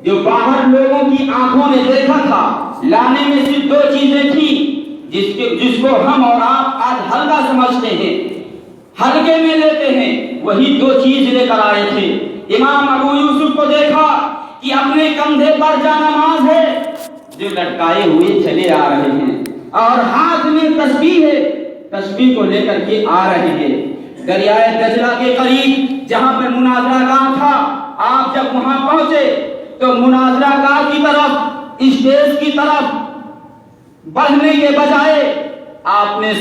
جو باہر لوگوں کی آنکھوں نے دیکھا تھا، لانے میں صرف دو چیزیں تھیں جس کو ہم اور آپ آج ہلکا سمجھتے ہیں، ہلکے میں لیتے ہیں، وہی دو چیز لے کر آئے تھے۔ امام ابو یوسف کو دیکھا کہ اپنے کندھے پر جانماز ہے جو لٹکائے ہوئے چلے آ رہے ہیں، اور ہاتھ میں تسبیح ہے، تسبیح کو لے کر کے آ رہے ہیں۔ دریائے دجلہ کے قریب جہاں پر مناظرہ گاہ تھا، آپ جب وہاں پہنچے تو مناظرہ گاہ کی طرف، اسٹیج کی طرف بڑھنے کے بجائے آپ نے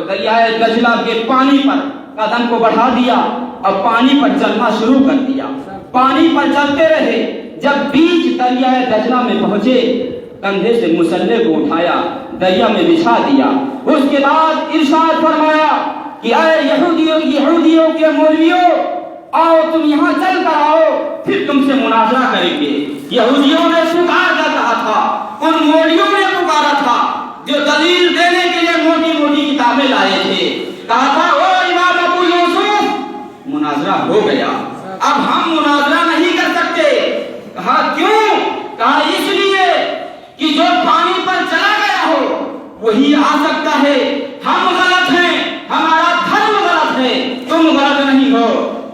دریائے دجلہ کے پانی پر قدم کو بڑھا دیا اور پانی پر چلنا شروع کر دیا۔ پانی پر چلتے رہے، جب بیچ دریائے دجلہ میں پہنچے، کندھے سے مسلح کو اٹھایا، دریا میں بچھا دیا۔ اس کے بعد ارشاد فرمایا کہ اے یہودیوں کے مولویوں، آؤ تم یہاں چل کر آؤ، پھر تم سے مناظرہ کریں گے۔ یہودیوں نے پکار کر کہا تھا، ان مولویوں نے پکارا تھا جو دلیل دینے کے لیے موٹی موٹی کتابیں لائے تھے، کہا تھا او امام ابو یوسف مناظرہ ہو گیا، اب ہم مناظرہ نہیں کر سکتے۔ کہا کیوں؟ کہا اس لیے کہ جو پانی پر چلا گیا ہو وہی آ سکتا ہے، ہم غلط ہیں، ہمارا دھرم غلط ہے، تم غلط نہیں ہو،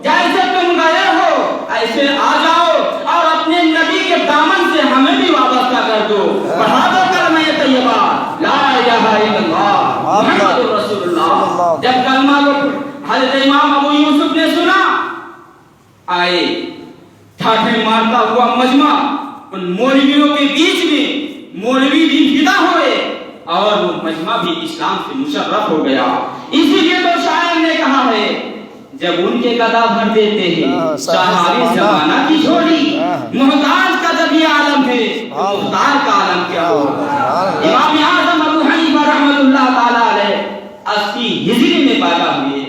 جیسے تم گئے ہو ایسے آ جاؤ اور اپنے نبی کے دامن سے ہمیں بھی وابستہ کر دو، پڑھا دو کلمہ طیبہ لا الہ الا اللہ محمد رسول اللہ۔ جب کلمہ کو حضرت امام ابو یوسف نے سنا، آئے ٹھاٹھے مارتا ہوا مجمع ان مولویوں کے بیچ میں، مولوی بھی فدا ہوئے اور وہ مجمع بھی اسلام سے مشرف ہو گیا۔ اسی لیے تو شاعر نے کہا ہے، جب ان کے گدا بھر دیتے ہیں سہارے زمانہ کی جھولی، محتاج کا جب یہ عالم ہے مختار کا عالم کیا ہو۔ امام اعظم ابو حنیفہ رحمۃ اللہ تعالی علیہ 80 ہجری میں پیدا ہوئے۔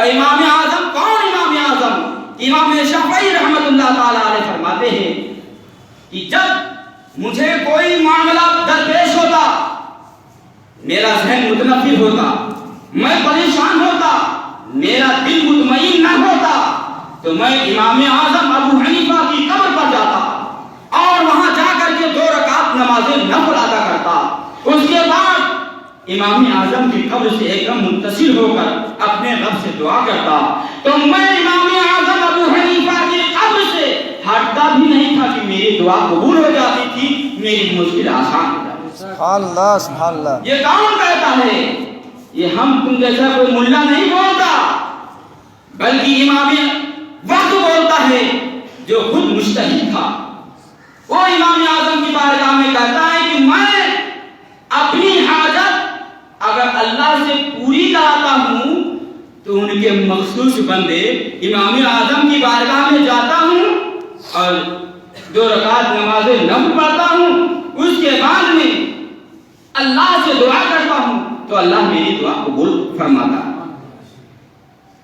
امام اعظم کون؟ امام اعظم امام شافعی رحمۃ اللہ تعالی علیہ فرماتے ہیں کہ جب مجھے کوئی معاملہ درپیش ہوتا، میرا ذہن متنفر ہوتا، میں پریشان ہوتا، میرا دل مطمئن نہ ہوتا، تو میں امام اعظم ابو حنیفہ کی قبر پر جاتا اور وہاں جا کر کے 2 رکعت نماز نفل ادا کرتا۔ اس کے بعد امام اعظم کی قبر سے ایک دم منتصر ہو کر اپنے رب سے دعا کرتا، تو میں امام اعظم ابو حنیفہ کی قبر سے ہٹتا بھی نہیں تھا کہ میری دعا قبول ہو جاتی تھی، میری مشکل آسان ہو جاتی تھی۔ سبحان اللہ سبحان اللہ۔ یہ کون کہتا ہے؟ یہ ہم تم جیسا کوئی ملا نہیں بولتا، بلکہ امام وقت بولتا ہے جو خود مجتہد تھا۔ وہ امام اعظم کی بارگاہ میں کہتا ہے کہ میں اپنی حاجت اگر اللہ سے پوری کراتا ہوں تو ان کے مخصوص بندے امام اعظم کی بارگاہ میں جاتا ہوں اور 2 رکعت نماز نفل پڑھتا ہوں، اس کے بعد میں اللہ سے دعا کرتا ہوں تو اللہ میری دعا قبول فرماتا ہے۔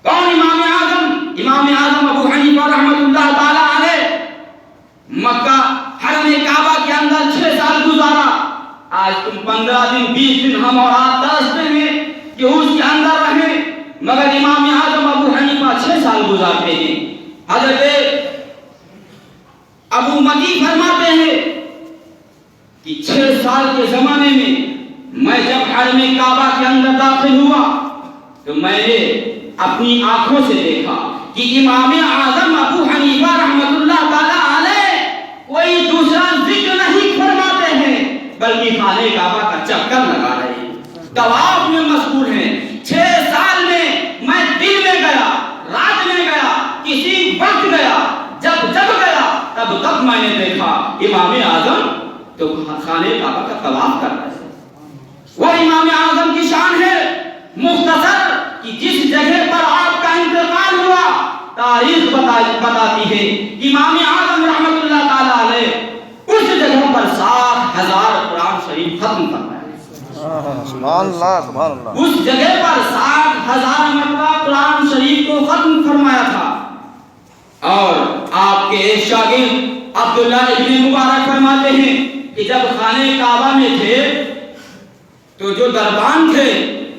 کون امام اعظم؟ امام اعظم ابو حنیفہ رحمۃ اللہ تعالی علیہ مکہ حرم کعبہ کے اندر 6 سال گزارا۔ آج تم 15 دن 20 دن ہم اور آپ ترستے ہیں کہ اس کے اندر رہیں، مگر امام اعظم ابو حنیفہ 6 سال گزارتے ہیں۔ حضرت ابو متی فرماتے ہیں کہ 6 سال کے زمانے میں جب حرم کعبہ کے اندر داخل ہوا تو میں نے اپنی آنکھوں سے دیکھا کہ امام اعظم ابو حنیفہ رحمۃ اللہ تعالی علیہ کوئی دوسرا ذکر نہیں فرماتے ہیں بلکہ خانہ کعبہ کا چکر لگا رہے ہیں، طواف میں مشغول ہیں۔ 6 سال میں میں دن میں گیا، رات میں گیا، کسی وقت گیا، جب گیا تب میں نے دیکھا امام اعظم تو خانہ کعبہ کا طواف کر رہے ہیں۔ وہ امام اعظم کی شان ہے مختصر کہ جس جگہ پر آپ کا انتقال ہوا تاریخ بتاتی ہے امام اعظم رحمۃ اللہ تعالی علیہ اس جگہ پر 7,000 قرآن شریف ختم فرمایا۔ سبحان اللہ سبحان اللہ۔ اس جگہ پر 7,000 مرتبہ قرآن شریف کو ختم فرمایا تھا۔ اور آپ کے ایک شاگرد عبداللہ ابن مبارک فرماتے ہیں کہ جب خانہ کعبہ میں تھے تو جو دربان تھے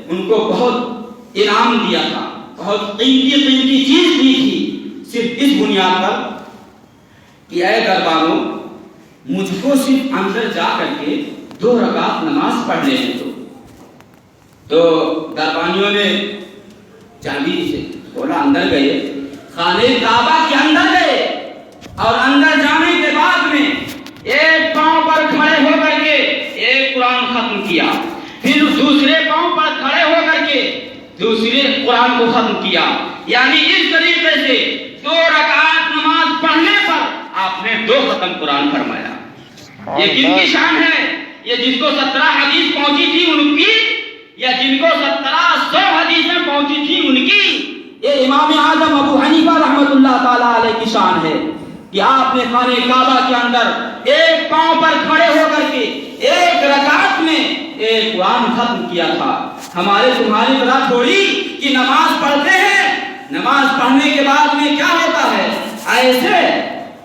ان کو بہت انعام دیا تھا، بہت قیمتی چیز دی تھی، صرف اس بنیاد پر کہ اے درباروں مجھ کو صرف اندر جا کر کے 2 رکعت نماز پڑھ لینے دو. تو دربانیوں نے چابی سے کھولا, اندر گئے, خانہ کعبہ کے اندر گئے, اور اندر جانے کے بعد میں ایک پاؤں پر کھڑے ہو کر کے ایک قرآن ختم کیا, پھر دوسرے پاؤں پر کھڑے ہو کر کے دوسرے قرآن کو ختم کیا. یعنی اس طریقے سے 2 رکعات نماز پڑھنے پر آپ نے 2 ختم قرآن فرمایا. یہ کن کی شان ہے؟ یہ جس کو 17 حدیث پہنچی تھی ان کی, یا جن کو 1700 حدیثیں پہنچی تھی ان کی. یہ امام اعظم ابو حنیفہ رحمۃ اللہ تعالی علیہ کی شان ہے کہ آپ نے خانہ کعبہ کے اندر ایک پاؤں پر کھڑے ہو کر کے ایک رکعت میں ایک قرآن ختم کیا تھا. ہمارے تمہاری طرح تھوڑی کہ نماز پڑھتے ہیں, نماز پڑھنے کے بعد میں کیا ہوتا ہے ایسے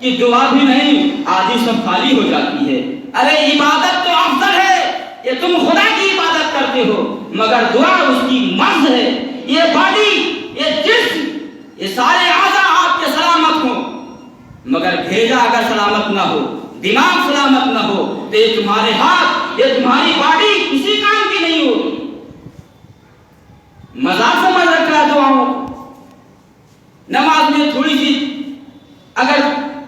کہ دعا بھی نہیں, آدھی سب خالی ہو جاتی ہے. ارے عبادت تو افضل ہے, یہ تم خدا کی عبادت کرتے ہو, مگر دعا اس کی مرض ہے. یہ باڈی, یہ جسم, یہ سارے اعضاء آپ کے سلامت ہوں, مگر بھیجا اگر سلامت نہ ہو, دماغ سلامت نہ ہو, تو یہ تمہارے ہاتھ, یہ تمہاری باڈی کسی کام کی نہیں ہوگی. مذاق سمجھ رکھا ہے دعاؤں. نماز میں تھوڑی سی اگر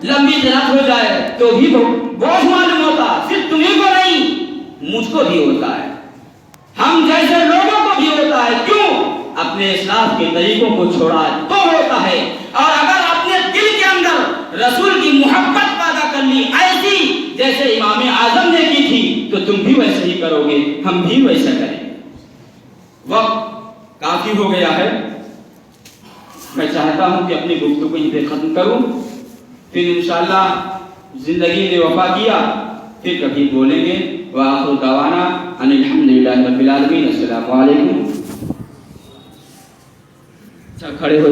لمبی قرات ہو جائے تو بھی بوجھ معلوم ہوتا, صرف تمہیں کو نہیں مجھ کو بھی ہوتا ہے, ہم جیسے لوگوں کو بھی ہوتا ہے. کیوں؟ اپنے اسلاف کے طریقوں کو چھوڑا ہے تو ہوتا ہے. اور اگر اپنے دل کے اندر رسول کی محبت پیدا کر لی ایسی جیسے امام اعظم نے کی تھی, تو تم بھی ویسے ہی کرو گے, ہم بھی ویسا کریں. وقت کافی ہو گیا ہے, میں چاہتا ہوں کہ اپنی گفتگو یہیں پہ ختم کروں, پھر انشاءاللہ زندگی نے وفا کیا پھر کبھی بولیں گے. وآخر دعوانا ان الحمدللہ رب العالمین. السلام علیکم. کھڑے ہو